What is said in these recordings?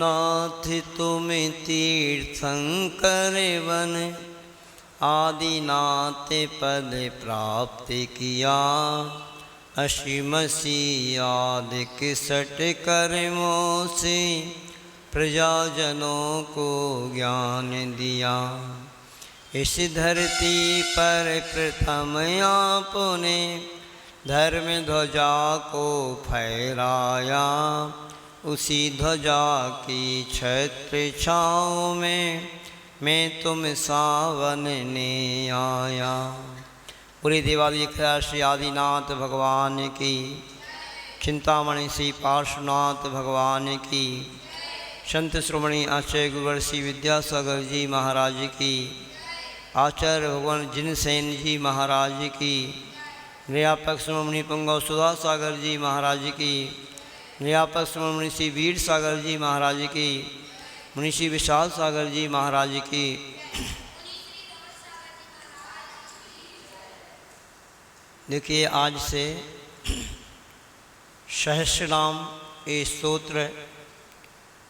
नाथ तुम तीर्थंकर वन आदिनाथ पद प्राप्त किया। असीमसी आदिक सट कर्मों से प्रजाजनों को ज्ञान दिया। इस धरती पर प्रथम आपने धर्म ध्वजा को फहराया। उसी ध्वजा की छत्र छाँव में मैं तुम सावन ने आया। पूरी दिवाली श्री आदिनाथ भगवान की, चिंतामणि श्री पार्श्वनाथ भगवान की, संत श्रोमणी आचार्य गुरुवर श्री विद्यासागर जी महाराज की, आचार्य भगवान जिनसेन जी महाराज की, निर्यापक श्रोमणी पुंगव सुधा सागर जी महाराज की, निर्यापक श्रोमणी श्री वीर सागर जी महाराज की, मुनिषी विशाल सागर जी महाराज की। देखिए, आज से सहस्रनाम ये स्तोत्र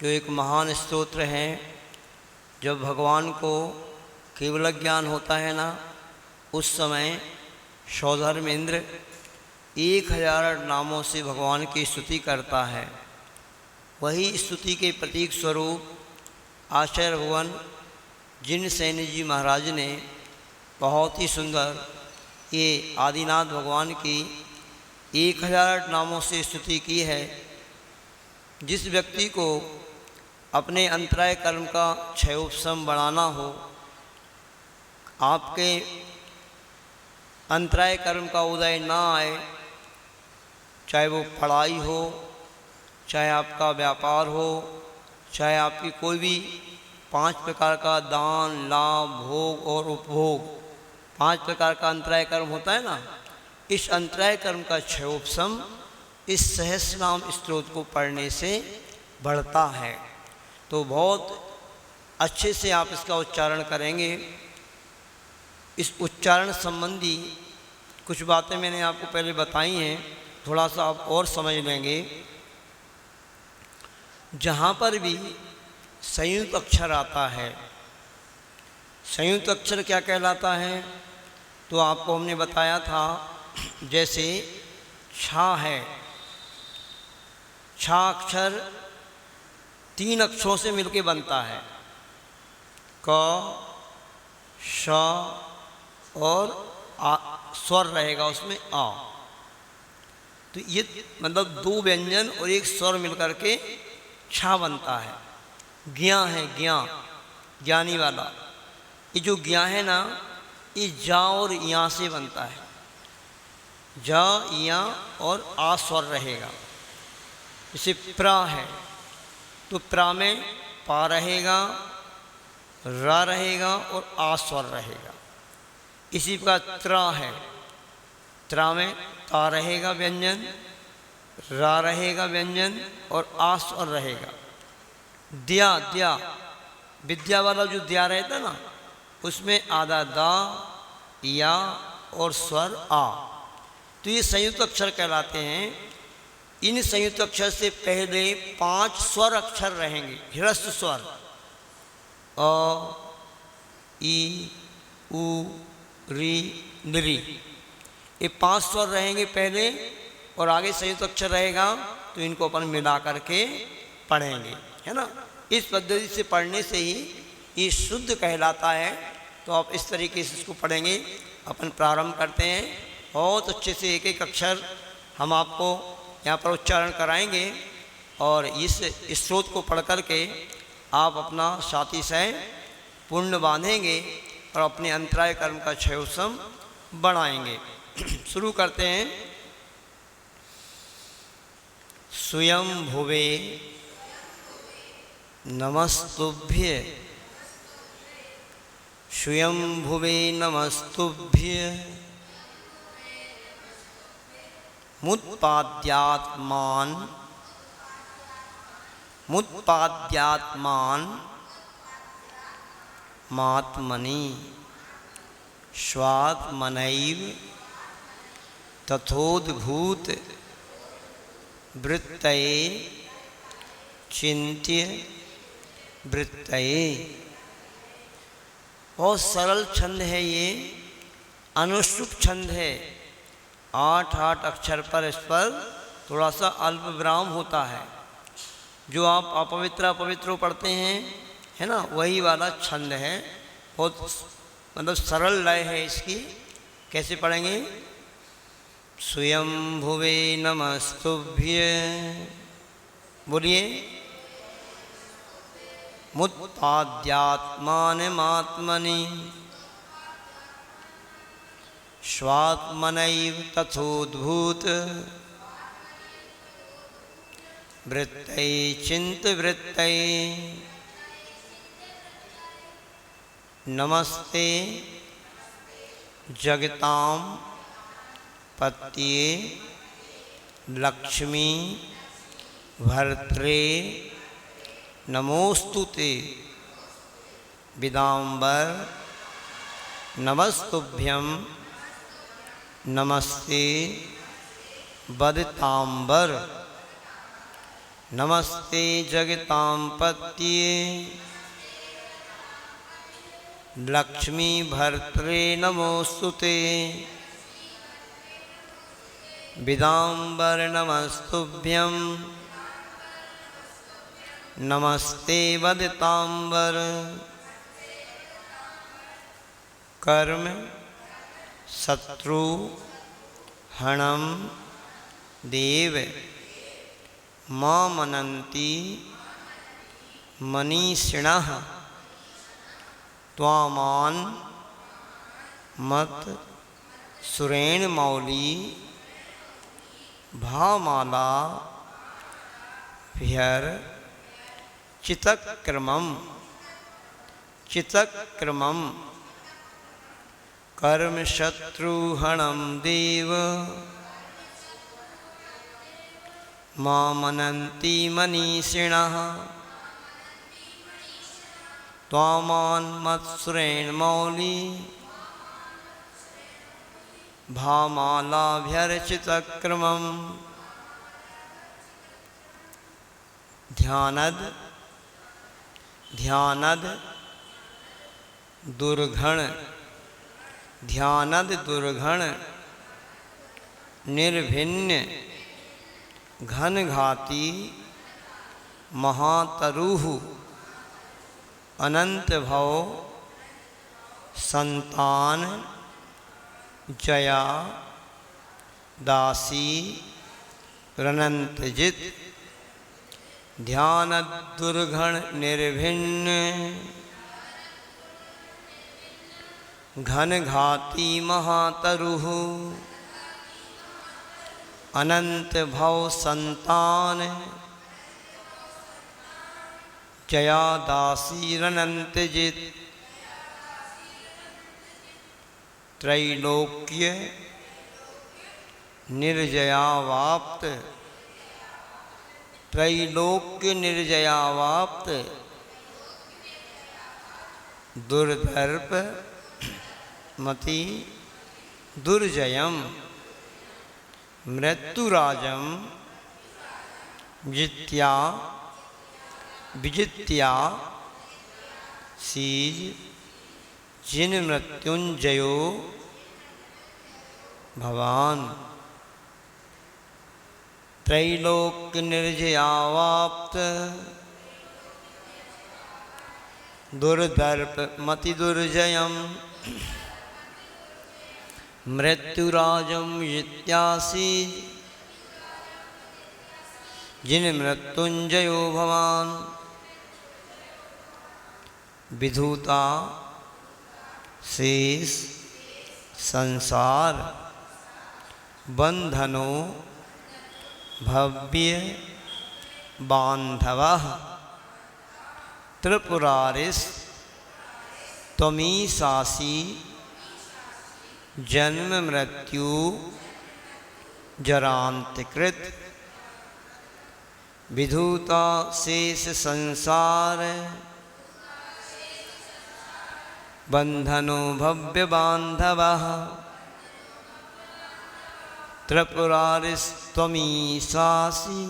जो एक महान स्तोत्र है। जब भगवान को केवल ज्ञान होता है ना, उस समय सौधर्मेंद्र 1000 नामों से भगवान की स्तुति करता है। वही स्तुति के प्रतीक स्वरूप आचार्य भगवान जिनसेन जी महाराज ने बहुत ही सुंदर ये आदिनाथ भगवान की 1000 नामों से स्तुति की है। जिस व्यक्ति को अपने अंतराय कर्म का क्षयोपशम बढ़ाना हो, आपके अंतराय कर्म का उदय ना आए, चाहे वो पढ़ाई हो, चाहे आपका व्यापार हो, चाहे आपकी कोई भी 5 प्रकार का दान, लाभ, भोग और उपभोग, 5 प्रकार का अंतराय कर्म होता है ना, इस अंतराय कर्म का क्षयोपशम इस सहस्रनाम स्तोत्र को पढ़ने से बढ़ता है। तो बहुत अच्छे से आप इसका उच्चारण करेंगे। इस उच्चारण संबंधी कुछ बातें मैंने आपको पहले बताई हैं, थोड़ा सा आप और समझ लेंगे। जहाँ पर भी संयुक्त अक्षर आता है, संयुक्त अक्षर क्या कहलाता है, तो आपको हमने बताया था। जैसे छा है, छा अक्षर 3 अक्षरों से मिलके बनता है, क, श और आ, स्वर रहेगा उसमें आ। तो ये मतलब 2 व्यंजन और 1 स्वर मिलकर के छा बनता है। ज्ञा है, ज्ञा ज्ञानी वाला। ये जो ज्ञा है ना, ये जा और या से बनता है। जा, या और आ स्वर रहेगा। जैसे प्रा है, तो प्रा में पा रहेगा, रा रहेगा और आ स्वर रहेगा। इसी का त्रा है, त्रा में ता रहेगा व्यंजन, रा रहेगा व्यंजन और आ स्वर रहेगा। द्या, द्या विद्या वाला जो द्या रहता ना, उसमें आधा दा, या और स्वर आ। तो ये संयुक्त अक्षर कहलाते हैं। इन संयुक्त अक्षर से पहले 5 स्वर अक्षर रहेंगे, ह्रस्व स्वर, अ, ई, उ, री, नृ। ये 5 स्वर रहेंगे पहले, और आगे संयुक्त अक्षर रहेगा। तो इनको अपन मिला करके पढ़ेंगे, है ना। इस पद्धति से पढ़ने से ही ये शुद्ध कहलाता है। तो आप इस तरीके से इसको पढ़ेंगे। अपन प्रारंभ करते हैं। बहुत अच्छे से एक एक अक्षर हम आपको यहाँ पर उच्चारण कराएंगे, और इस स्रोत को पढ़ करके आप अपना साथी से पुण्य बांधेंगे और अपने अंतराय कर्म का क्षयोपशम बढ़ाएंगे। शुरू करते हैं। स्वयंभुवे नमस्तुभ्य, स्वयंभुवे नमस्तुभ्य, मुत्पाद्यात्मान, मुत्पाद्यात्मान मात्मनि, स्वात्मनैव तथोद्भूत वृत्तये चिन्त्य वृत्तये। बहुत सरल छंद है ये, अनुष्टुप छंद है। 8 अक्षर पर इस पर थोड़ा सा अल्प विराम होता है। जो आप अपवित्र अपवित्र पढ़ते हैं, है ना, वही वाला छंद है। बहुत मतलब सरल लय है इसकी। कैसे पढ़ेंगे? स्वयंभुवे नमस्तुभ्य, बोलिए। मुत्पाद्यात्मानमात्मनि स्वात्मनैव तथोद्भूत वृत्तये चिन्तवृत्तये नमस्ते जगतां पत्ये लक्ष्मी भर्त्रे नमोस्तुते विदाम्बर नमस्तुभ्यं नमस्ते वदताम्बर नमस्ते जगतां पत्ये लक्ष्मी भर्त्रे नमोस्तुते विदाम्बर नमस्तुभ्यं नमस्ते वदताम्बर। कर्म शत्रु हणम देव मामनन्ति मनीषिणः त्वामान मत सुरेण मौली भामाला भ्यर चितक्रमम चितक्रमम। कर्म शत्रुहणम देव मामनन्ति मनीषिणः त्वामान मत्सुरेण मौली भामालाभ्यर्चितक्रमम्। ध्यानद ध्यानद दुर्घण ध्यानद दुर्घण निर्भिन्न घनघाती महातरुः अनंत भव संतान जया दासी रनंतजित। ध्यान दुर्घण निर्भिन्न घनघाती महातरुः अनंत भव संतान जया दासी रनंतजित। त्रैलोक्य निर्जयावाप्त त्रैलोक्य निर्जयावाप्त दुर्दर्प मति दुर्जयम मृत्युराजम जित्या विजित्या सीज जिन मृत्युंजयो भवान। त्रैलोक्य निर्जयावाप्त दुर्दर्प मति दुर्जयम मृत्युराजम जित्यासी जिन मृत्युंजयो भवान। विधुता शेष संसार बंधनों भव्य बांधवः त्रिपुरारिस त्वमीशासी जन्म मृत्यु जरांतकृत। विधुता शेष संसार बंधनो भव्य बांधवः त्रिपुरारिस्त्वमीशासि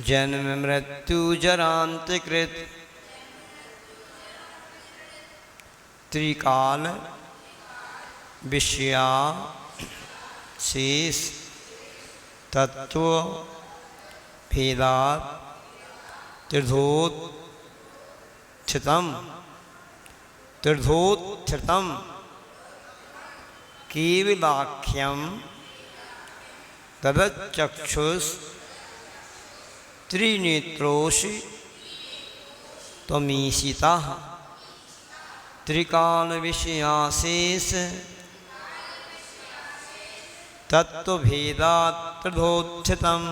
जन्म मृत्यु जरांतकृत त्रिकाल विषया शेष तत्व भेदात तीर्थोत्थितम केवलाख्यम तदचक्षुष त्रिनेत्रोषि त्वमीशिता त्रिकाल विषयाशेष तत्वभेदात् तीर्थोत्थितम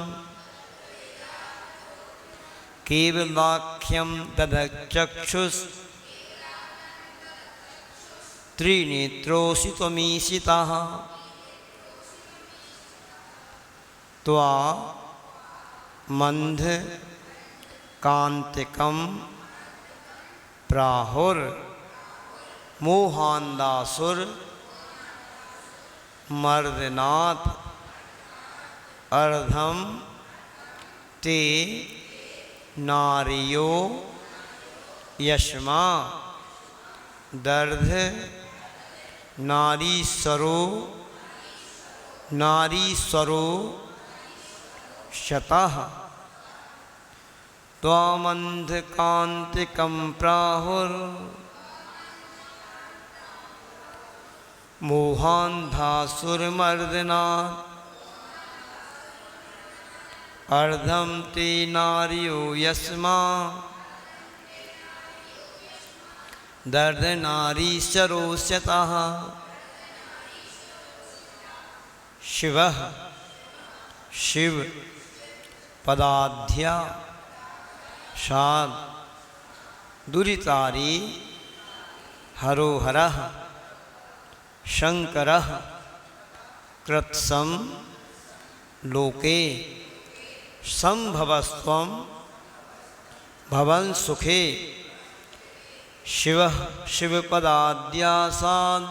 केवलाख्यम तदचक्षुष त्रिनेत्रोषि त्वमीशिता त्वा मंध कांतिकम प्राहुर मोहान्दासुर मर्दनाथ अर्धम ते नारियो यश्मा दर्ध नारीश्वरो शतः त्वामन्धकान्तिकं प्राहुर मोहान्धासुरमर्दनात् अर्धम ते नारियो यस्मा दर्द नारीश्वरोष्यतः शिवः शिव पदाध्या शाद दुरितारी हरोहरः शंकरः कृत्सम लोके संभवस्त्वं भवन सुखे शिवः शिवपदाद्यासाद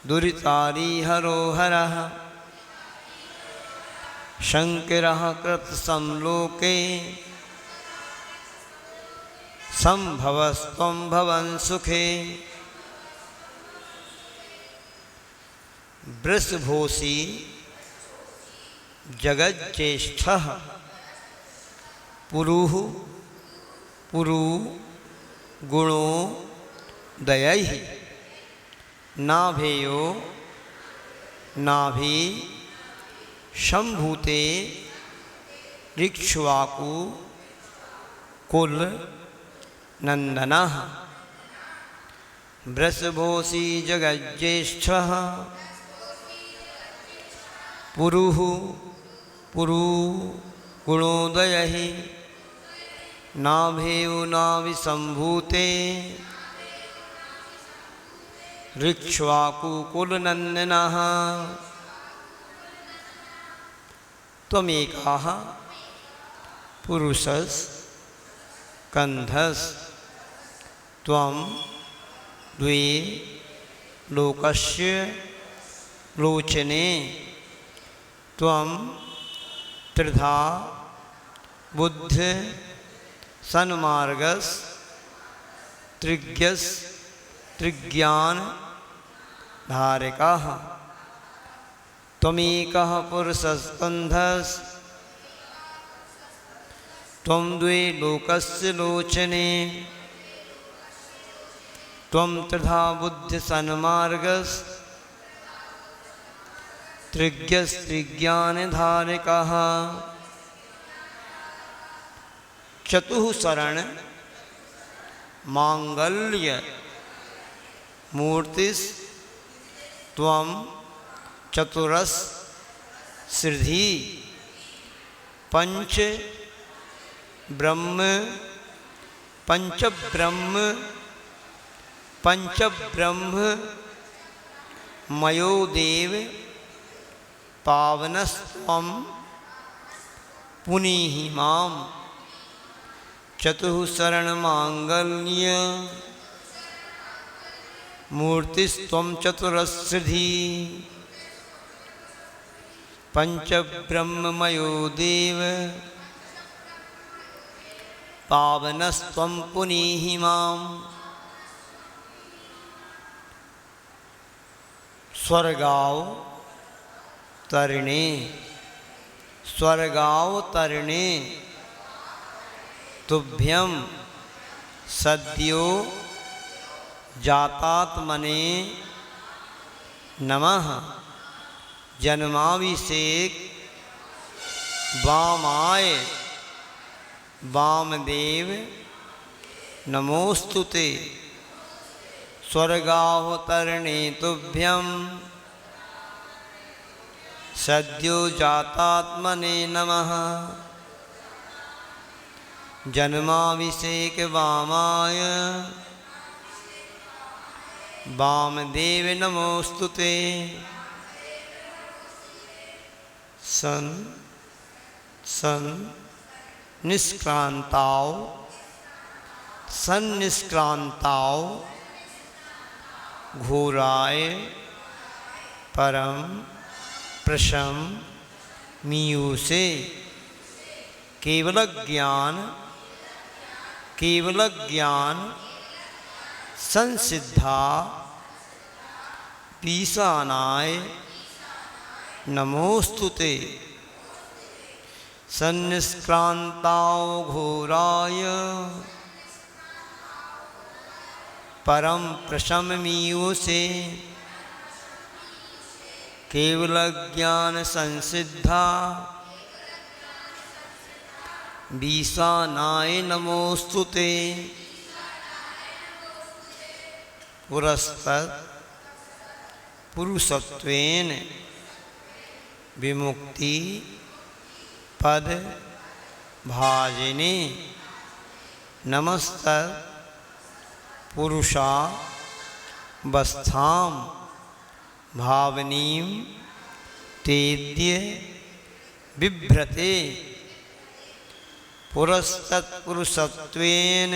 दुरितारी हरोहरः शंकरः कृत्सम लोके संभवस्त्वं भवन सुखे वृषभोषी जगज्जेष्ठः पुरुः पुरु गुणो दयैः नाभेयो नाभि शंभूते ऋक्ष्वाकु कुल नंदनः वृषभोषी जगज्जेष्ठः पुरुः पुरु गुणोदयः नाभेयो नाभिसंभूते ऋक्ष्वाकु कुलनंदनः त्वमेकः पुरुषस् कंधस् त्वं द्वे लोकस्य लोचने त्वं त्रिधा बुद्ध सन्मार्गस त्रिज्ञस त्रिज्ञान धारकः त्वमेकः पुरुषस्कन्धस् त्वं द्वे लोकस्य लोचने त्वं त्रिधा बुद्ध सन्मार्गस त्रिज्ञस्त्रिज्ञान धारकः चतुःशरण मांगल्य मूर्तिस् त्वं चतुरस सिद्धि पंच ब्रह्म मयो देव पावनस्त्वं पुनीहि मां चतुःशरण मांगल्य मूर्तिस्त्वं चतुरस्सिद्धि पंचब्रह्ममयो देव पावनस्त्वं पुनीहि माम्। स्वर्गावतरणे स्वर्गावतरणे तुभ्यं सद्यो जातात्मने नमः। जन्माभिषेक वामाय वामदेव नमोस्तुते। स्वर्गावतरणे तुभ्यं सद्यो जातात्मने नमः। जन्माभिषेक वामाय वामदेव नमोस्तुते। सन सन निष्क्रांताओ सन निष्क्रांताओ घोराय परम प्रशम मीयु से केवल ज्ञान संसिद्धा पीसानाय नमोस्तुते। सन्निष्क्रांताओ घोराय परम प्रशम मीयु से केवल ज्ञान संसिद्धा बीसानाय नमोस्तुते। पुरस्तत् पुरुषत्वेन विमुक्ति पद भाजिने नमस्तत् पुरुषावस्थां भावनीं तेद्य बिभ्रते। पुरस्तत् पुरुषत्वेन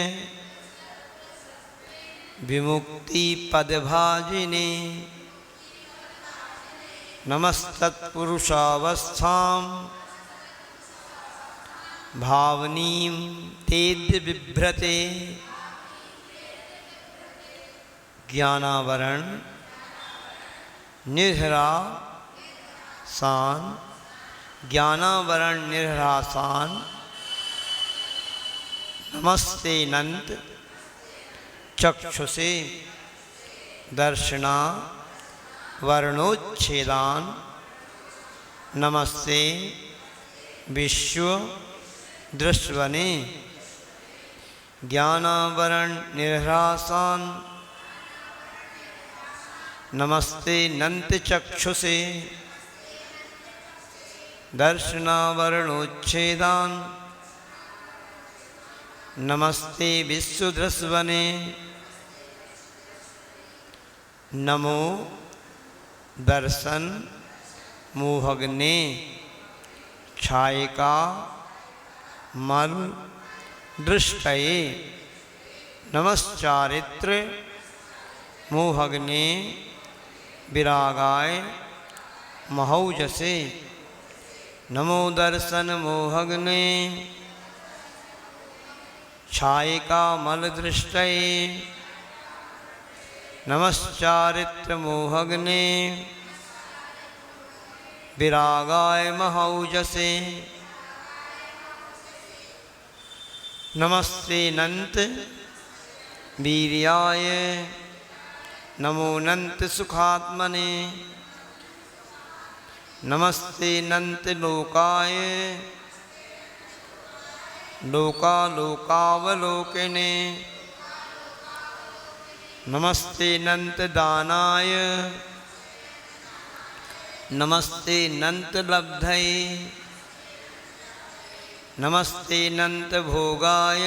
विमुक्ति पदभाजिने नमस्तत् पुरुषावस्थां भावनीं तेद्य बिभ्रते। ज्ञानावरण निर्हरासान ज्ञानावरण निर्हरासान नमस्ते नंत चक्षुषे दर्शना वर्णोच्छेदान नमस्ते विश्व दृश्वने। ज्ञानावरण निर्हरासान नमस्ते नंत चक्षुषे दर्शनावरणोच्छेदान नमस्ते विश्वदृश्वने। नमो दर्शन मोहग्ने छायिका मल दृष्टये नमश्चारित्र मोहग्ने विरागाय महौजसे। नमो दर्शन मोहग्ने छायिका मल दृष्टये नमश्चारित्र मोहग्ने विरागाय महौजसे। नमस्ते नंत वीर्याय नमो नंत सुखात्मने। नमस्ते नंत लोकाय लोकालोकावलोकने। नमस्ते नंत दानाय नमस्ते नंत लब्धये। नमस्ते नंत भोगाय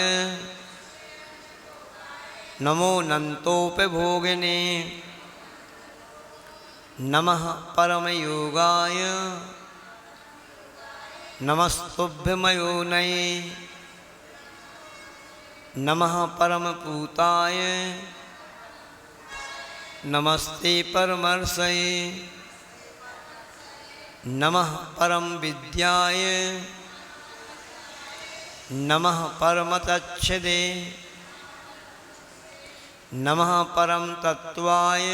नमो नंतोपभोगिने। नमः परमयोगाय नमस्तुभ्यमयोनये। नमः परमपूताय नमस्ते परमर्षये। नमः परम विद्याय नमः परमतच्छदे नमः परम तत्वाय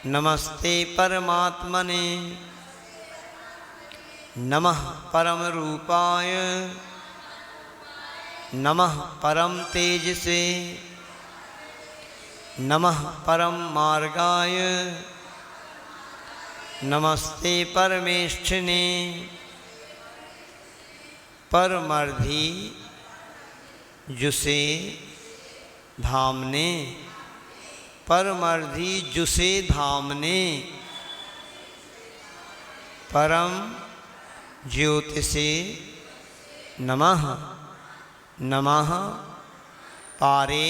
नमस्ते परमात्मने नमः परम रूपाय नमः परम तेजसे नमः परम मार्गाय नमस्ते परमेष्ठिने परमर्धि जुसे धामने परमर्धि जुसे धामने परम ज्योतिषे नमः नमः पारे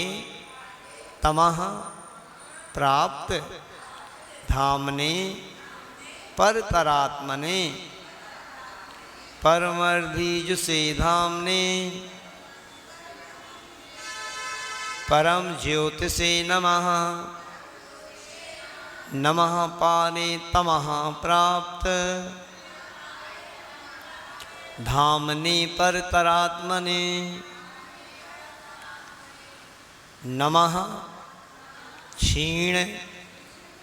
तमः प्राप्त धामने परतरात्मने परमर्धि जुसे धामने परम ज्योतिषे नमः नमः पारे तमः प्राप्त धामने परतरात्मने नमः क्षीण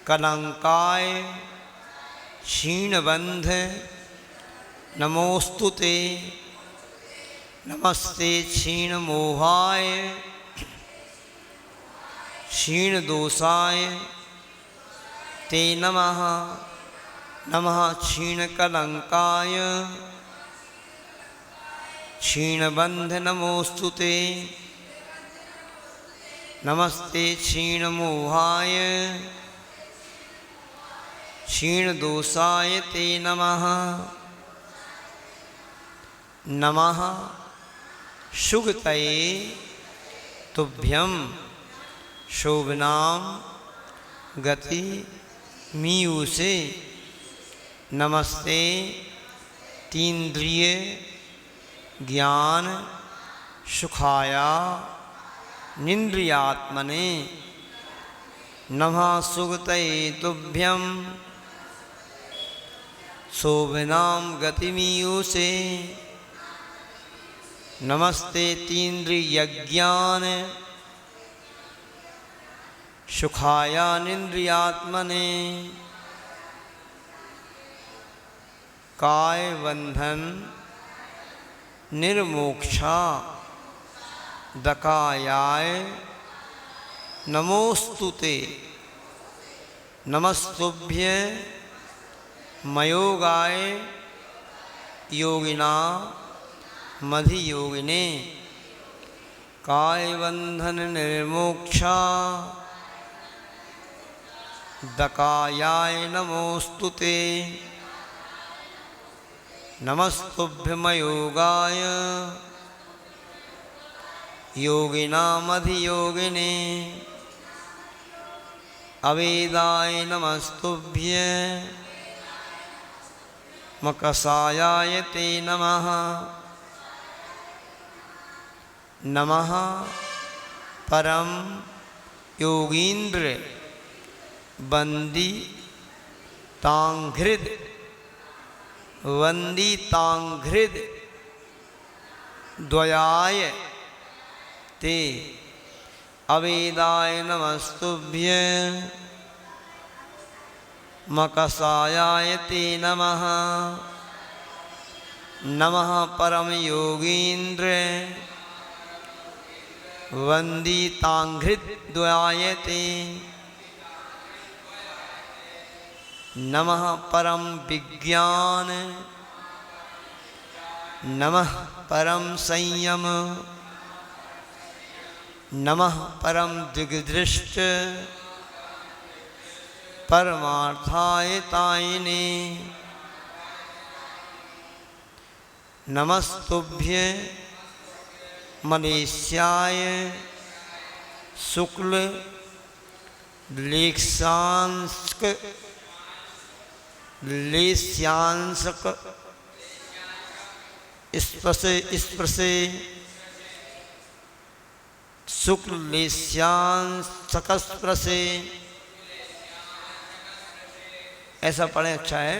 कलंकाय क्षीणबंध नमोस्तुते नमस्ते क्षीण मोहाय क्षीण दोषाय ते नमः नमः क्षीण कलंकाय क्षीणबंध नमोस्तुते नमस्ते क्षीण मोहाय क्षीण दोषाय ते नमः नमः शुगतये तुभ्यं शोभनाम गति मीयूषे नमस्ते तीन्द्रिय ज्ञान सुखाया निन्द्रियात्मने नमः सुगतये तुभ्यं शोभनाम गतिमीयूषे नमस्ते तीन्द्रियज्ञान सुखाया निन्द्रियात्मने काय बंधन निर्मोक्षा दकायाय नमोस्तुते नमस्तुभ्य मयोगाय योगिना मधियोगिने काय बंधन निर्मोक्षा दकायाय नमोस्तुते नमस्तुभ्यमयोगाय योगिनामधियोगिने अवेदाय नमस्तुभ्य मकसायाय ते नमः नमः परम योगींद्र बंदी तांघ्रिद वंदी तांघ्रिद द्वयाय ते अवेदाय नमस्तुभ्य मकसायाय ते नमः नमः परम योगींद्र वंदी तांघ्रिद द्वयाय ते नमः परम विज्ञान नमः परम संयम नमः परम दिग्दृष्ट परमार्थाय तायिने नमस्तुभ्य मलेश्याय शुक्ल लेशांस्क लेस्यांसक स्पृशे शुक्ल लेस्यांसकस्पृशे ऐसा पढ़े अच्छा है।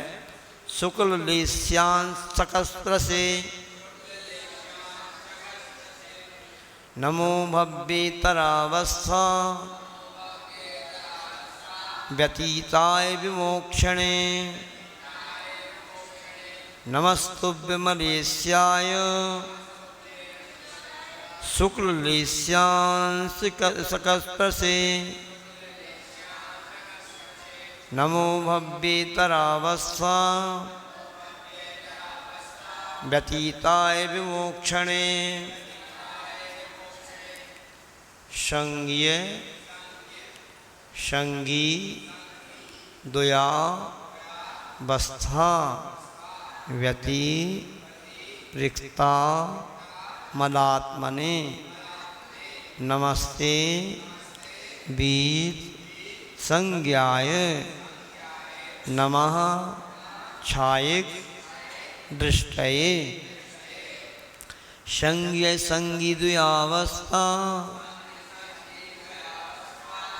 शुक्ल लेस्यां सकस्त्र से नमो भव्येतरावस्था व्यतीताय विमोक्षणे नमस्तुभ्य मलेस्याय शुक्ल लेस्यां सकस्त्र से नमो भव्येतरावस्था व्यतीताय विमोक्षणे संज्ञ संगी दुया वस्था व्यति रिक्ता मलात्मने नमस्ते वीत संज्ञाय नमः छायिक दृष्टये संज्ञ संगी दुयावस्था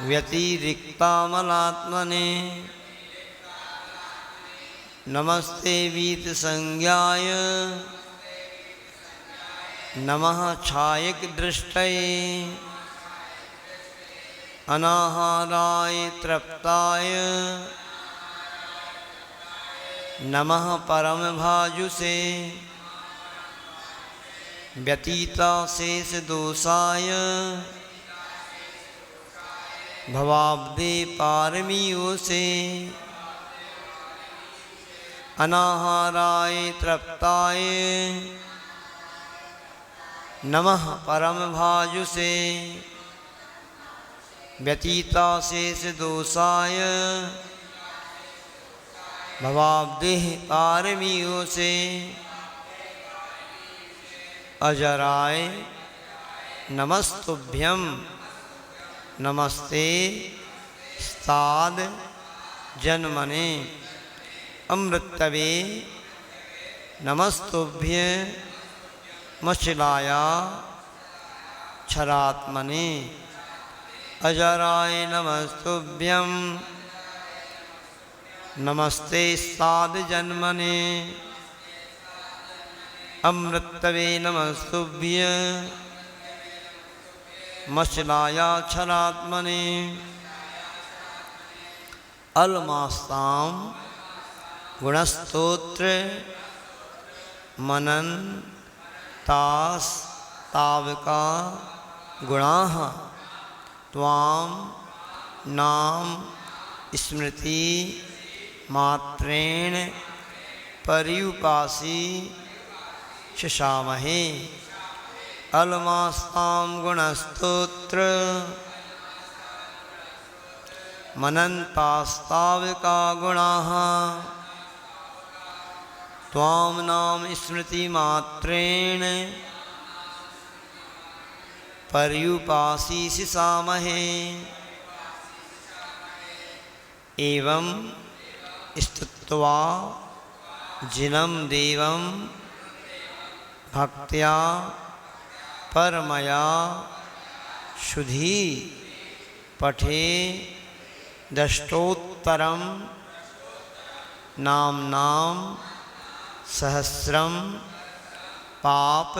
व्यतिरिक्ता मलात्मने नमस्ते वीत संज्ञाय नमः छायिक दृष्टये अनाहाराय तृप्ताय नमः परम भाजुसे व्यतीता शेष दोषाय भवाब्दे पारमियों से अनाहाराय तृप्ताय नमः परम भाजुसे व्यतीता शेष दोषाय भवाब्देह पारमियों से अजराय नमस्तुभ्यं नमस्ते स्ताद जन्मने अमृतवे नमस्तुभ्य मच्छलाया क्षरात्मने अजराय नमस्तुभ्यं नमस्ते स्ताद जन्मने अमृतवे नमस्तुभ्य मच्छलाया क्षरात्मने अलमास्तां गुणस्तोत्र मनन तास तावका गुणाः त्वां नाम स्मृति मात्रेण पर्युपासी शशामहे अलमास्तां गुणस्तोत्र मनन्तास्तावका गुणाः त्वां नाम स्मृति मात्रेण पर्युपासी शिशामहे एवं स्तुत्वा जिनं देवं भक्त्या परमया शुद्धि पठे दष्टोत्तरं नाम सहस्रम पाप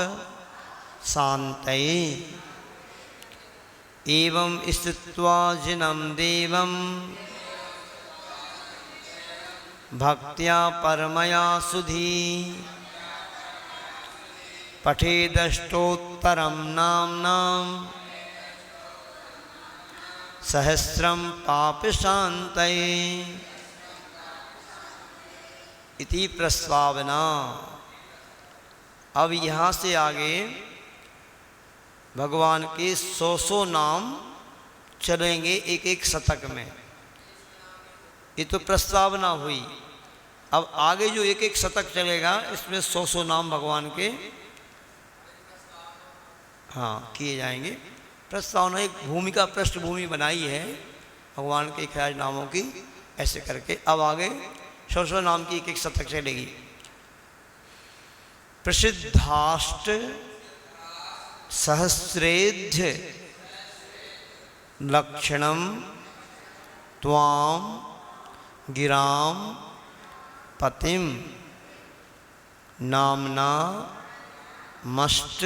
शान्तये एवं स्तुत्वा जिनं देवं भक्त्या परमया शुद्धि पठे दष्टोत्तरं नाम सहस्रम पाप शान्तये इति प्रस्तावना। अब यहाँ से आगे भगवान के 100 नाम चलेंगे एक एक शतक में। ये तो प्रस्तावना हुई। अब आगे जो एक एक शतक चलेगा इसमें 100 नाम भगवान के किए जाएंगे। प्रस्तावना एक भूमिका पृष्ठभूमि बनाई है भगवान के 1000 नामों की, ऐसे करके अब आगे 100 नाम की एक एक शतक चलेगी। प्रसिद्धाष्ट सहस्रेध्य लक्षणम त्वां गिराम पतिम नामना मष्ट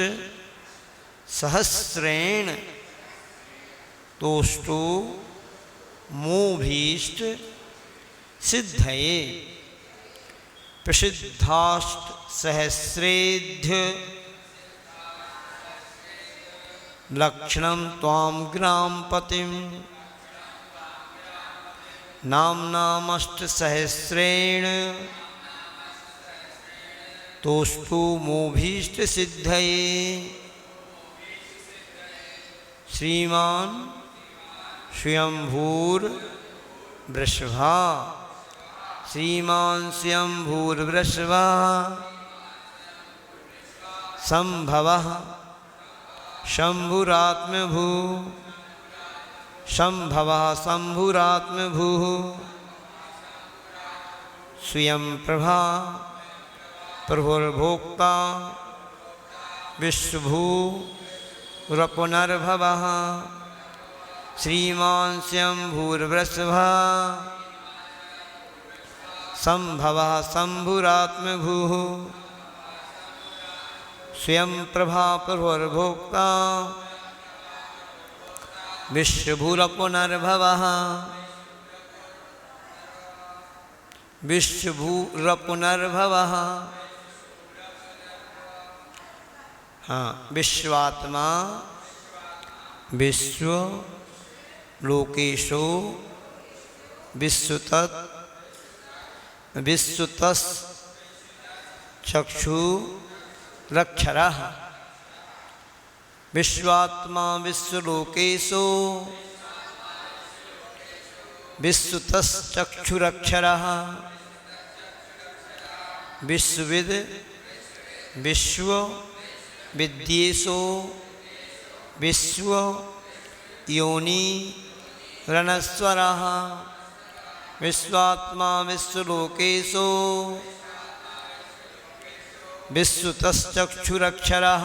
सहस्रेण तोष्टो मोभीष्ट सिद्धये प्रसिद्धाष्ट सहस्रेध्य लक्षणं त्वां ग्राम पतिम नामनामष्ट सहस्रेण तोष्टो मोभीष्ट सिद्धये श्रीमान स्वयंभूर वृषभा श्रीमान स्वयंभूर वृषभा संभवः शंभुरात्मभू संभवः शंभुरात्मभू स्वयं प्रभा प्रभुर्भोक्ता विश्वभू पुनर्भवः श्रीमान शंभुर्वृषभा संभवः शंभुरात्मभू स्वयं प्रभा प्रभुर्भोक्ता विश्वभूरपुनर्भवः विश्वभूरपुनर्भवः। हाँ, विश्वात्मा विश्व लोकेशो विश्वतत् विश्वतस् चक्षु रक्षरः विश्वात्मा विश्वलोकेशो विश्वतस् चक्षुरक्षरः विश्वविद विश्व विद्येशो विश्व योनि रणस्वरः विश्वात्मा विश्वलोकेशो विश्वतश्चक्षुरक्षरः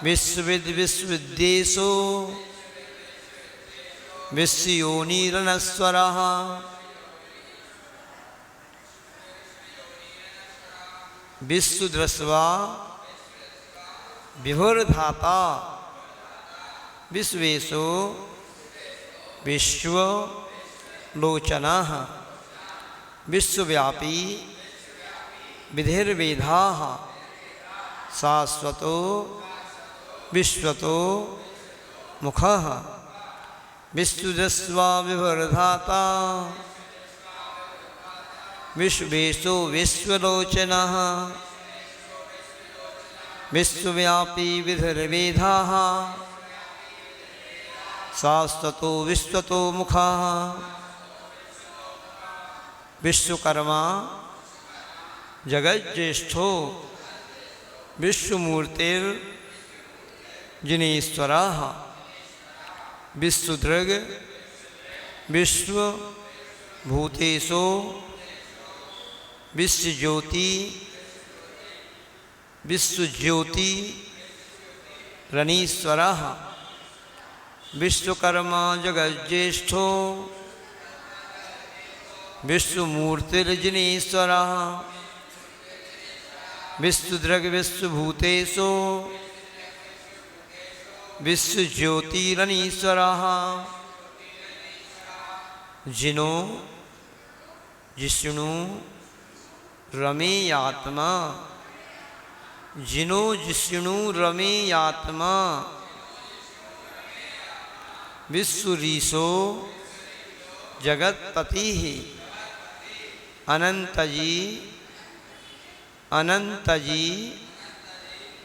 विश्वविद विश्वविद्येशो विश्वयोनि रणस्वरः विश्वदृष्ट्वा विभुर्धाता विश्वेशो विश्वलोचनः विश्वव्यापी विधिर्वेदाः शाश्वतो विश्वतो मुखः विश्वदृष्ट्वा विभुर्धाता विश्वेशो विश्वलोचनः विश्वव्यापी विधिर्वेदाः शाश्वतो विश्वतो मुखः विश्वकर्मा जगज्जेष्ठो विश्वमूर्तिर्जिनेश्वरः विश्वदृग विश्वभूतेषु विश्वज्योति विश्वज्योति रणीश्वरः विश्वकर्मा जगज्जेष्ठो विश्वमूर्तिर्जिनेश्वरः विश्वदृग विश्वभूतेषु विश्वज्योतिरणीश्वरः जिनो जिष्णु रमेयात्मा जिनो जिष्णु रमेयात्मा विश्वरीशो जगत्पति अनंतजी अनंतजी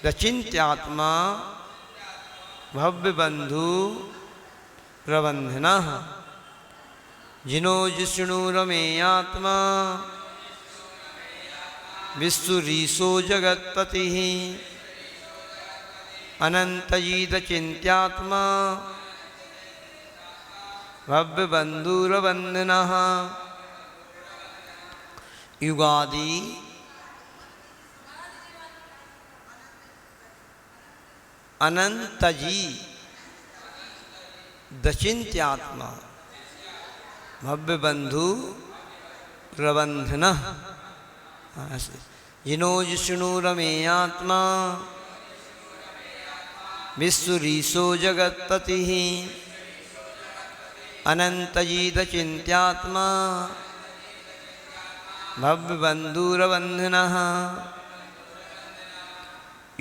रचिन्त्यात्मा भव्यबंधु प्रबंधनः जिनो जिष्णु रमेयात्मा विश्वरीशो जगत्पति अनंतजी रचिन्त्यात्मा भव्यबंधुरबंधनः युगादि अनंतजी दचिन्त्यात्मा भव्य बंधु रबंधनः जिनो जिष्णु रमेयात्मा विश्वरीशो जगत्पतिः अनंतजीत चिंत्यात्मा भव्य बंधुरबंधनः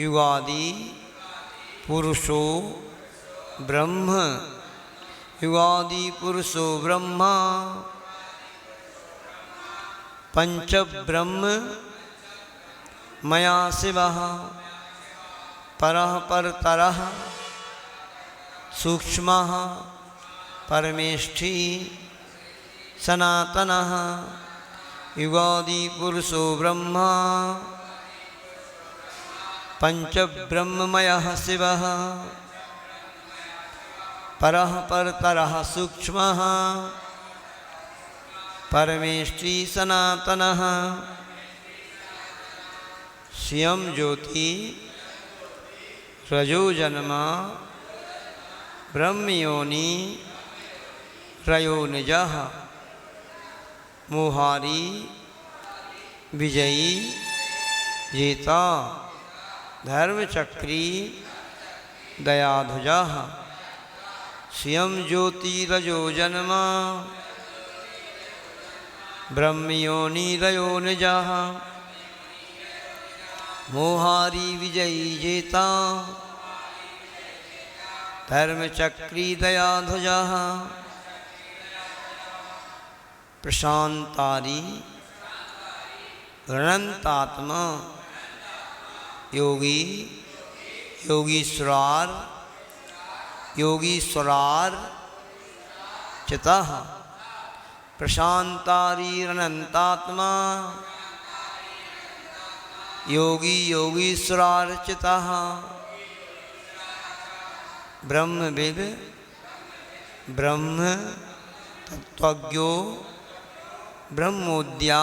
युगादि पुरुषो ब्रह्म युगादि पुरुषो ब्रह्मा पंच ब्रह्म मया शिवः परः परतरः सूक्ष्मः परमेष्ठी सनातनः युगादि पुरुषो ब्रह्मा पंच ब्रह्ममयः शिवः परः परतरः सूक्ष्मः परमेष्ठी सनातनः स्वयं ज्योति रजो जन्मा ब्रह्मयोनि रयो निजः मोहारी विजयी जेता धर्मचक्री दयाधुजः स्वयं ज्योतिरजो जन्मा ब्रह्मयोनि रयो निजः मोहारी विजयी जेता धर्मचक्री दयाधुजः प्रशांतारी अनंतात्मा योगी योगीश्वरार योगीश्वरार चितः प्रशांतारी अनंतात्मा योगी योगीश्वरार चितः ब्रह्मविद ब्रह्म तत्वज्ञो ब्रह्मोद्या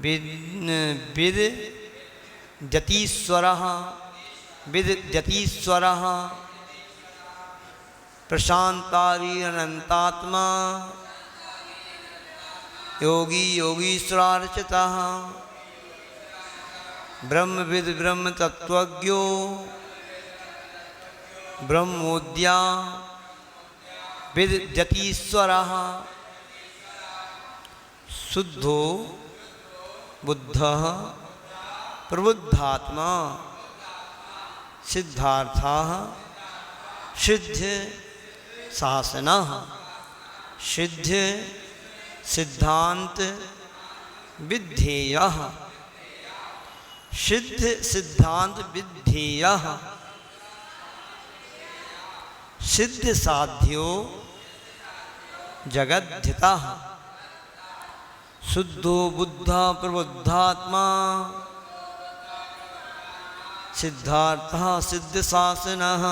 with जतीश्वरः with जतीश्वरः प्रशांतारी अनंतात्मा Yogi योगीश्वरार्चितः ब्रह्मविद Brahma तत्वज्ञो ब्रह्मोद्या with जतीश्वरः शुद्धो बुद्धः प्रबुद्धात्मा सिद्धार्थः सिद्ध शासनः सिद्ध सिद्धांत विधेयः सिद्ध सिद्धांत विधेयः सिद्ध साध्यो जगद्धितः शुद्धो बुद्धा प्रबुद्धात्मा सिद्धार्थः सिद्ध शासनः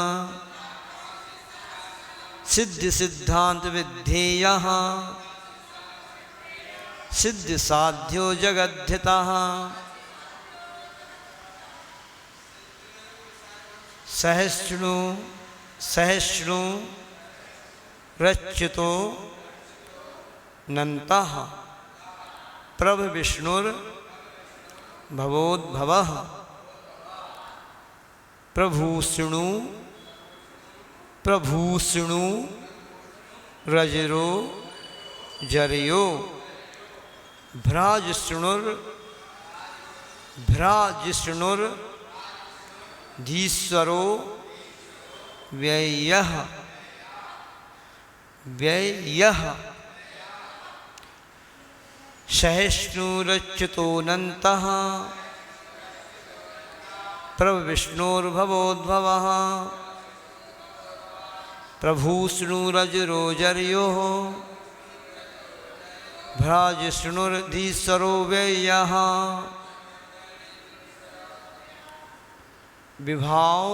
सिद्ध सिद्धांत विधेयः सिद्ध साध्यो जगद्धितः सहस्नु सहस्नु रच्युतो नन्तः प्रभ विष्णुर भवोद्भवः प्रभूषणु प्रभूषणु रजरो जरयो भ्राजिष्णुर भ्राजिष्णुर धीश्वरो व्ययः व्ययः सहिष्णुरच्युतोऽनन्तः प्रभविष्णुर्भवोद्भवः प्रभूष्णुरजरोजर्योः भ्राजिष्णुर्धीश्वरो व्ययः विभाव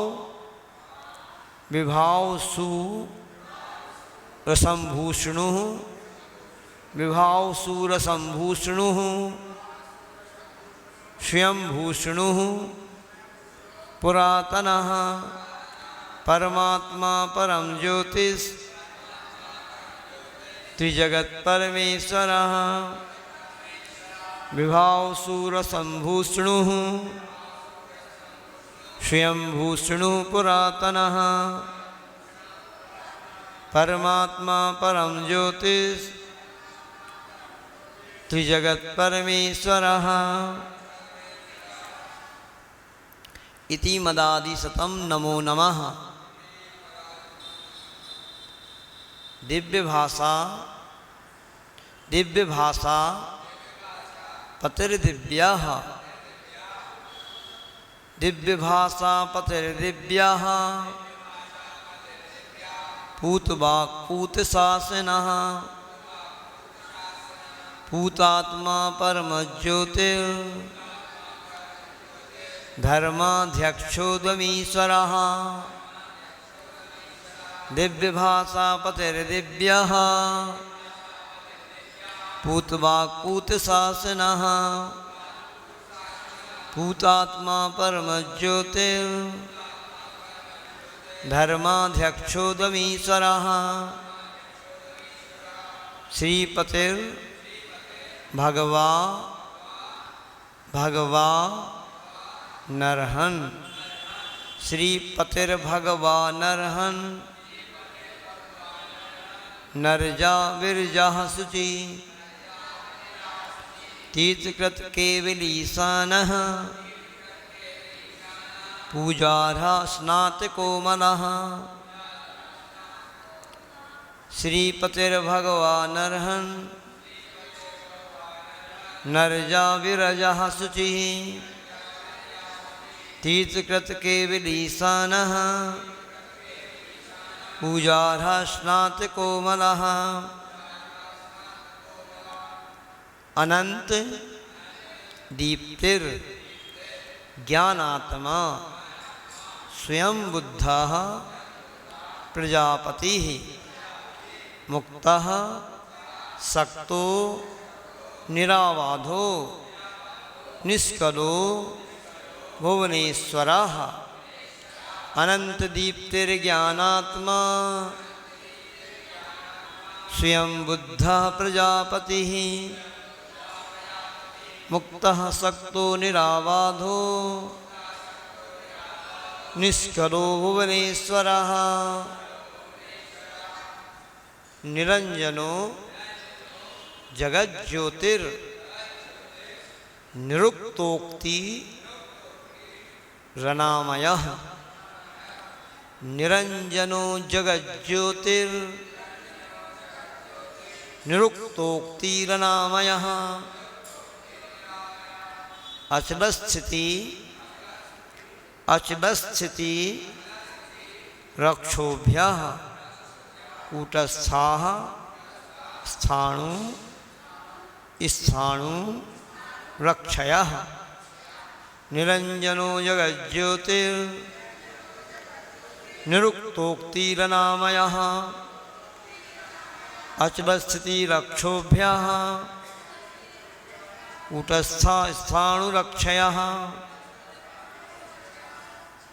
विभावसु रसंभूषणुः विभावसूरसंभूषणुः स्वयंभूषणुः पुरातनः परमात्मा परम ज्योतिष त्रिजगत्परमेश्वरः विभावसूरसम्भूष्णुः स्वयंभूष्णुः पुरातनः परमात्मा परम ज्योतिष त्रिजगत्परमेश्वरः इति मदादिशतं नमो नमः। दिव्य भाषा पतिर्दिव्यः दिव्य भाषा पतिर्दिव्यः पूतवाक्पूतशासनः पूतात्मा परमज्योतिर् धर्माध्यक्षोद्यमीश्वरः दिव्य भाषा पतिर्दिव्यः पूतवाक्पूतशासनः पूतात्मा परमज्योतिर् धर्माध्यक्षोद्यमीश्वरः श्रीपतिर् भगवा नरहन् श्रीपतिर्भगवा नरहन् नरजा विरजा शुचि तीर्थकृत केवलीशानः पूजार्हा स्नातकोमलः श्रीपतिर्भगवा नरहन् नरजा विरजा शुचिः तीर्थकृत केवलीशानः पूजार्हा स्नातकोमलः अनंत दीप्तिर ज्ञानात्मा स्वयं बुद्धः प्रजापतिः मुक्तः सक्तो निरावाधो निष्कलो भुवनेश्वरः अनंत दीप्तिर्ज्ञानात्मा स्वयं बुद्धः प्रजापतिः मुक्तः सक्तो निरावाधो निष्कलो भुवनेश्वरः निरंजनो जगज्योतिर् निरुक्तोक्ति रनामयः निरंजनो जगज्योतिर् निरुक्तोक्ति रनामयः अचलस्थिति रक्षोभ्यः कूटस्थाः स्थाणु रक्षयः निरंजनो जगज्योतिर् निरुक्तोक्तिरनामयः अचलस्थिति रक्षोभ्यः कूटस्था स्थाणुरक्षयः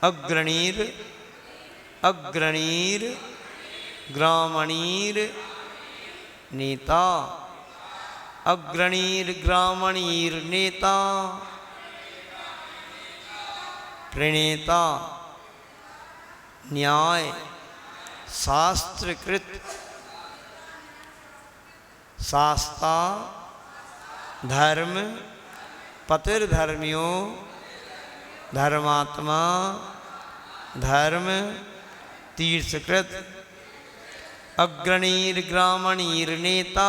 अग्रणीर ग्रामणीर नेता अग्रणीर ग्रामणीर नेता प्रणेता न्याय शास्त्रकृत शास्ता धर्म पतिर्धर्मियों धर्मात्मा धर्म तीर्थकृत अग्रणीर ग्रामणीर नेता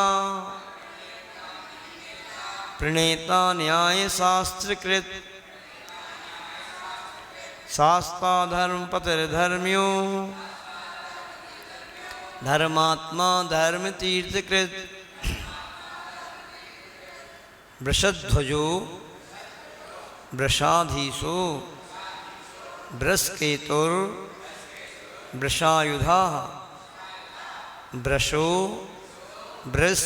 प्रणेता न्याय शास्त्रकृत शास्ता धर्म पतिर्धर्मियों धर्मात्मा धर्म तीर्थकृत वृषध्वजो वृषाधीशो वृषकेतुर वृषायुधाः वृषो वृष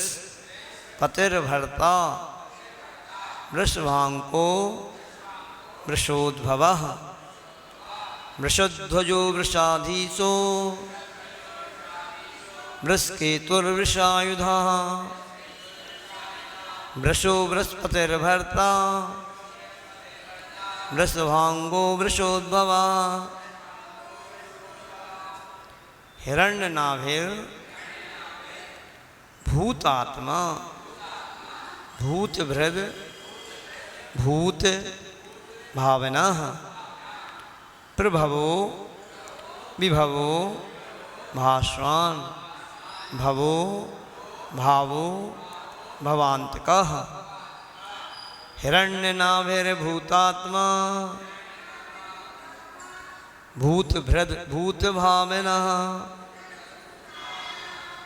पतिर्भर्ता वृषभाङ्को वृषोद्भवः वृषध्वजो वृषाधीशो वृषकेतुर्वृषायुधः वृषो बृहस्पतिर्भर्ता वृषभांगो वृषोद्भवा हिरण्यनाभिर् भूतात्मा भूतभृद भूत भावनः प्रभवो विभवो भास्वान् भवो भावो भवान्तकः हिरण्यनाभिर्भूतात्मा भूतभृद भूतभावनः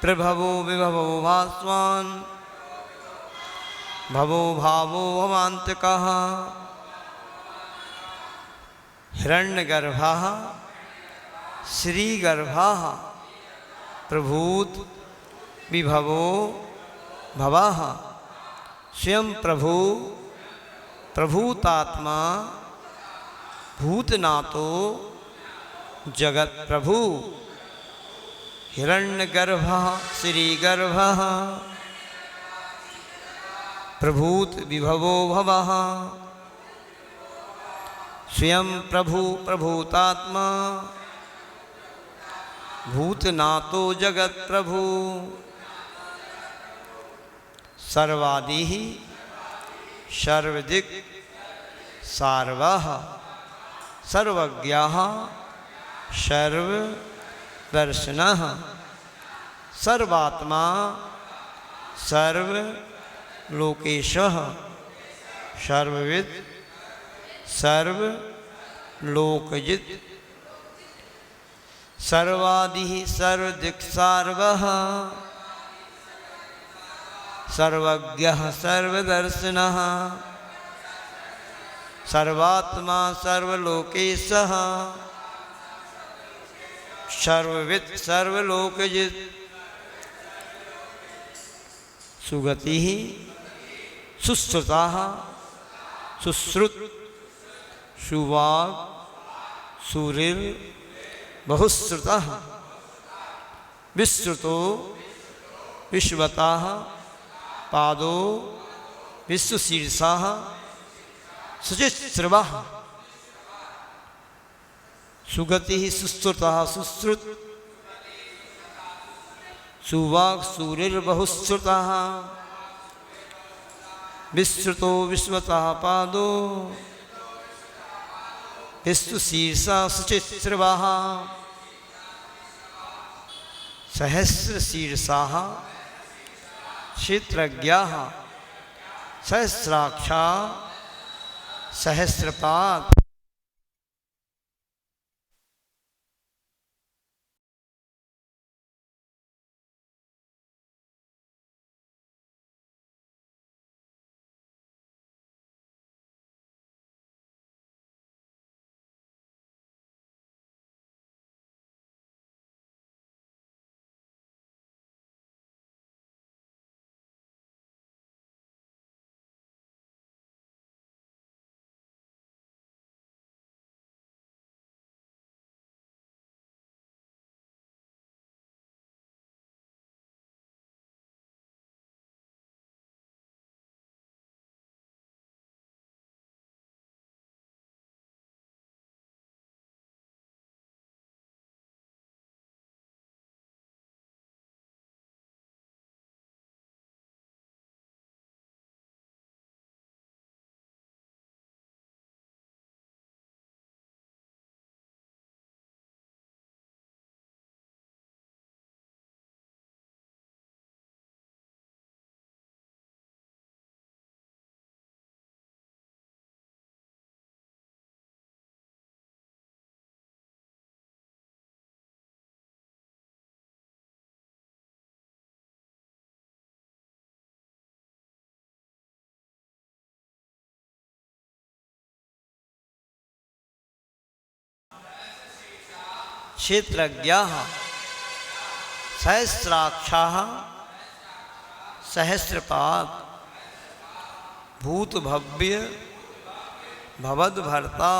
प्रभवो विभवो भास्वान् भवो भावो भवान्तकः हिरण्यगर्भः श्रीगर्भः प्रभूत विभवो भवः स्वयं प्रभु प्रभूतात्मा भूतनातो जगत प्रभु हिरण्यगर्भः श्रीगर्भः प्रभूत विभवो भवः स्वयं प्रभु प्रभूतात्मा भूतनातो जगत प्रभु सर्वादिः सर्वदिक् सार्वः सर्वज्ञः सर्वदर्शनः सर्वात्मा सर्वलोकेशः सर्वविद् सर्वलोकजित् सर्वादिः सर्वदिक् सार्वः सर्वज्ञः सर्वदर्शनः सर्वात्मा सर्वलोकेशः सर्वविद् सर्वलोकजित् सुगतिः सुश्रुतः सुश्रुत सुवाक् सुरिर् बहुश्रुतः विश्रुतो विश्वतः पादो विश्वशीर्षः शुचिश्रवः सुगतिः सुश्रुतः सुश्रुत सुवाक् सुरिर्बहुश्रुतः विश्रुतो विश्वतः पादो विश्वशीर्षः शुचिश्रवः सहस्रशीर्षाः क्षेत्रज्ञाः सहस्राक्षा सहस्रपाद क्षेत्रज्ञाः सहस्राक्षाः सहस्रपाद भूतभव्य भवद्भर्ता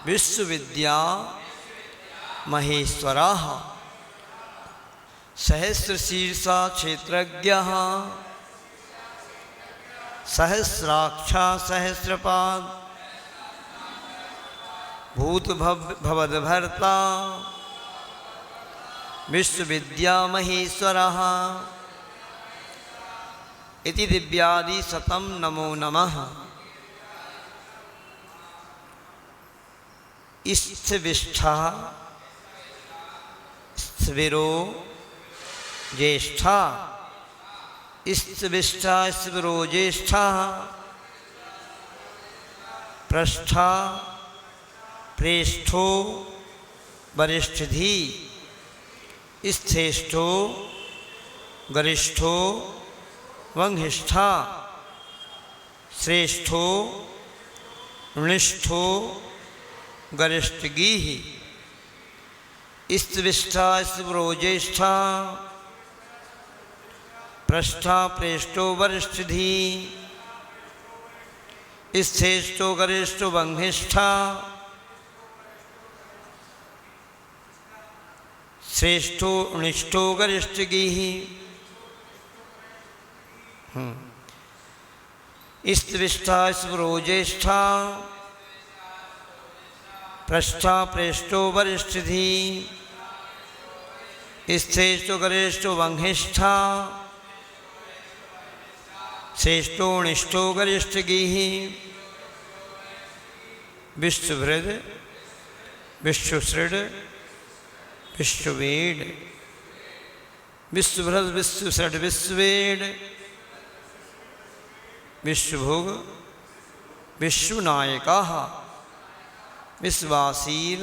विश्वविद्या महेश्वराः सहस्रशीर्षा क्षेत्रज्ञः सहस्राक्षा सहस्रपाद भूतभवद्भर्ता विश्वविद्यामहेश्वरः इति दिव्यादि शतं नमो नमः। स्थविष्ठः स्थिरो ज्येष्ठा स्थविष्ठा स्थिरो ज्येष्ठा पृष्ठा प्रेष्ठो वरिष्ठधी स्थेष्ठो गरिष्ठो वंहिष्ठा श्रेष्ठो निष्ठो गरिष्ठगीः स्थविष्ठा स्थिरो ज्येष्ठा पृष्ठा प्रेष्ठो वरिष्ठधी स्थेष्ठो गरिष्ठो वंहिष्ठा श्रेष्ठो निष्ठो गरिष्ठगीः स्थविष्ठा स्थिरो ज्येष्ठा पृष्ठा प्रेष्ठो वरिष्ठधी स्थेष्ठो गरिष्ठो वंहिष्ठा श्रेष्ठो निष्ठो गरिष्ठगीः विश्वभृद विश्वसृड विश्ववेद विश्वभृद विश्वसृड विश्ववेद विश्वभोग विश्वनायकः विश्वासीर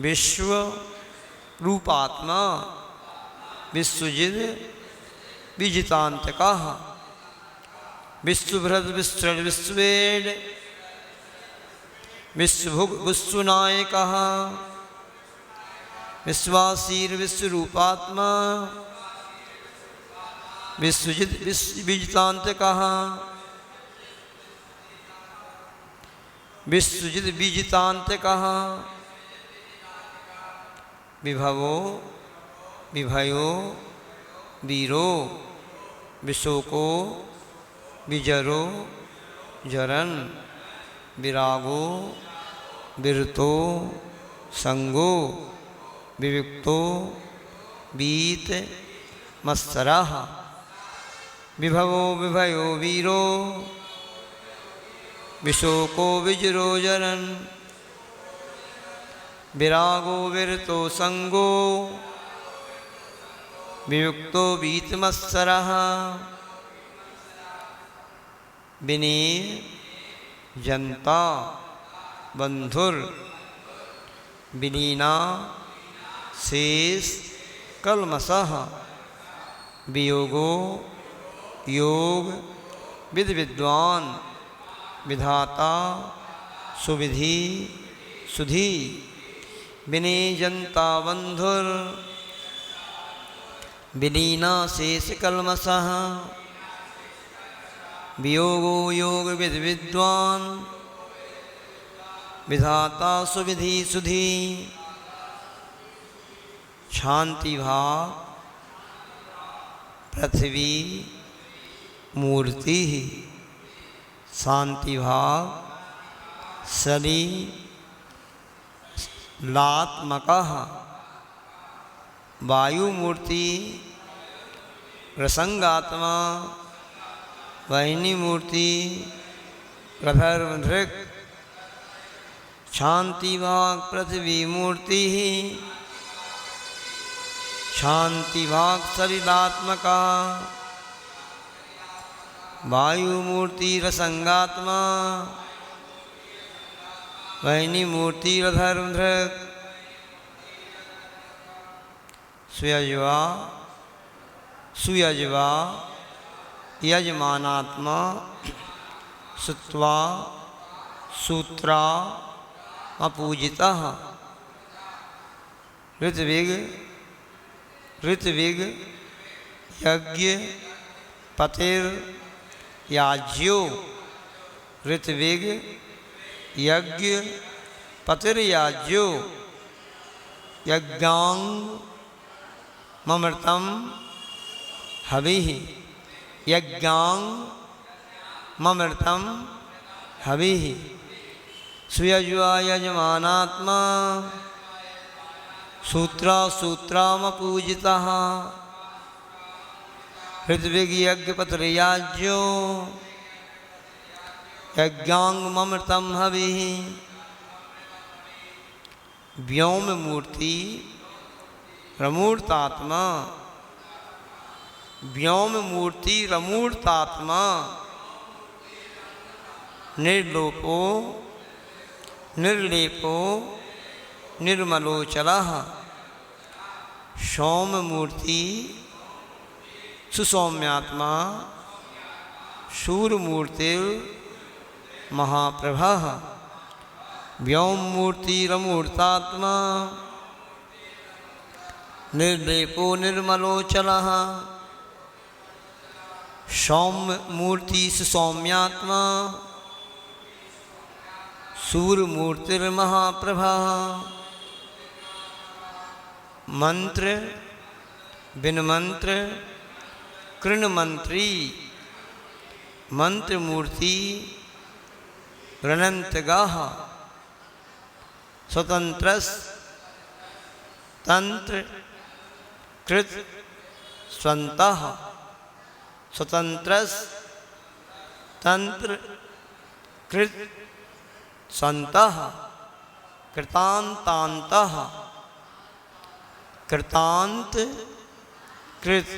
विश्व रूपात्मा विश्वजिद विजितांतकः विश्वभृद विश्वसृड विश्ववेद विश्वभोग विश्वनायकः विश्वासीर विश्वरूपात्मा विश्वजित विजितांतकः विश्वजित विजितांतकः विभवो विभयो वीरो विशोको विजरो जरन विरागो विरतो संगो विविक्तो बीत मत्सरः विभवो विभयो वीरो विशोको विजरो जरन विरागो विरतो संगो वियुक्तो बीतमत्सरः विनीय जनता बंधुर विनीना शेष कलमसः वियोगो योग विद विद्वान विधाता सुविधि सुधी विनय जनता बंधुर विलीना शेष कलमसः वियोगो योग विद विद्वान विधाता सुविधि सुधी शांति भाव पृथ्वी मूर्ति शांति भाव सली लात्मकः वायुमूर्ति रसंगात्मा वाहिनी मूर्ति प्रभर्मधृक् शांति भाग पृथ्वी मूर्ति शांति भाग सलिलात्मका वायुमूर्ति रसंगात्मा वाहिनी मूर्ति रधर्मधृक् सुयज्वा सुयज्वा यजमानात्मा सुत्वा सूत्रा अपूजितः ऋत्विग यज्ञ पतिर याज्यो ऋत्विग यज्ञ पतिर याज्यो यज्ञांग ममृतम हविः यज्ञांग ममृतम हविः सुयज्वा यजमानात्मा सूत्रा सूत्रामपूजितः ऋग्यज्ञपत्रयाज्यो यज्ञांग ममृतम हविः व्योम मूर्ति रमूर्तात्मा व्योम मूर्ति रमूर्तात्मा निर्लोपो निर्लेपो निर्मलोचलः सौम मूर्ति सुसौम्यात्मा शूरमूर्तिर् महाप्रभः व्योम मूर्ति रमूर्तात्मा निर्लेपो निर्मलोचलः सौम्य मूर्ति सुसौम्यात्मा सूरमूर्तिर्महाप्रभा मंत्र बिन मंत्र कृण मंत्री मंत्र मूर्ति रणंतगाह स्वतंत्रस तंत्र कृत स्वंतः स्वतंत्रस तंत्र कृत स्वंतः कृतांतांतः कृतांत कृत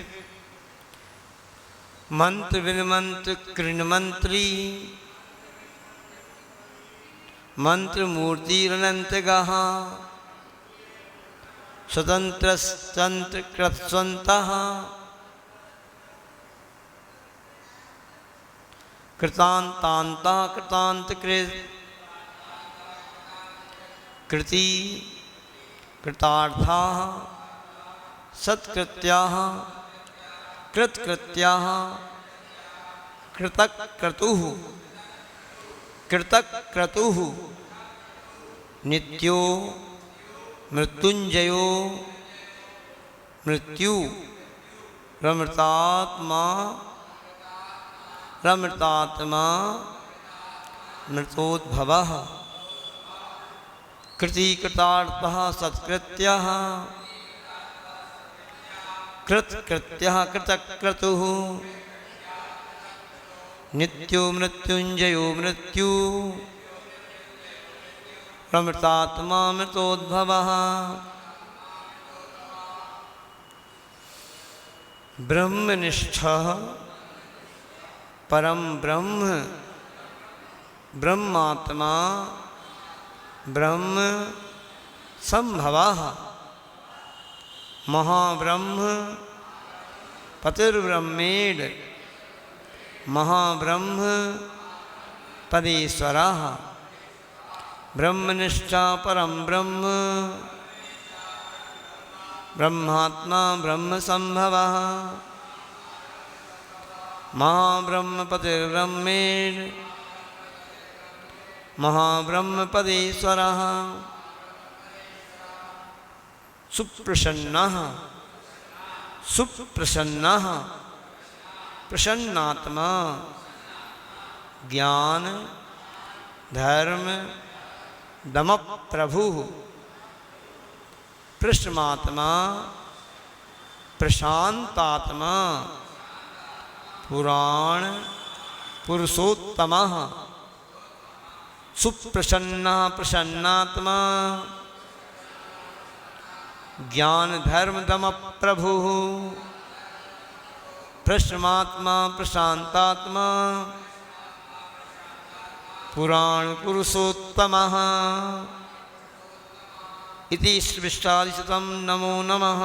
मंत्र विनमंत्र कृण मंत्री मंत्र मूर्ति रणंतगाह स्वतंत्र तंत्र कृतस्वंतः कृतांतांतः कृतांत कृत कृति कृतार्थाः सत्कृत्याः कृतकृत्याः कृतक क्रतुः कृतक क्रतुः नित्यो मृत्युंजयो मृत्यु रमृतात्मा रमृतात्मा मृतोद्भवः कृति कृतार्थः सत्कृत्यः कृतकृत्यः कृतक्रतुः नित्यो मृत्युंजयो मृत्यु रमृतात्मा मृतोद्भवः ब्रह्मनिष्ठः परम ब्रह्म ब्रह्मात्मा ब्रह्म संभवः महाब्रह्म पतिर्ब्रह्मेड महाब्रह्म पदेश्वरः ब्रह्मनिष्ठा परम ब्रह्म ब्रह्मात्मा ब्रह्म संभवः महाब्रह्म पतिर्ब्रह्मेड महाब्रह्म पदेश्वरः सुप्रसन्नः सुप्रसन्नः प्रसन्नात्मा ज्ञान धर्म दम प्रभु प्रशमात्मा प्रशांतात्मा पुराण पुरुषोत्तमः सुप्रसन्नः प्रसन्नात्मा ज्ञान धर्म दम प्रभु प्रशमात्मा प्रशांतात्मा पुराण पुरुषोत्तमः इति श्रीविष्टादिशतं नमो नमः।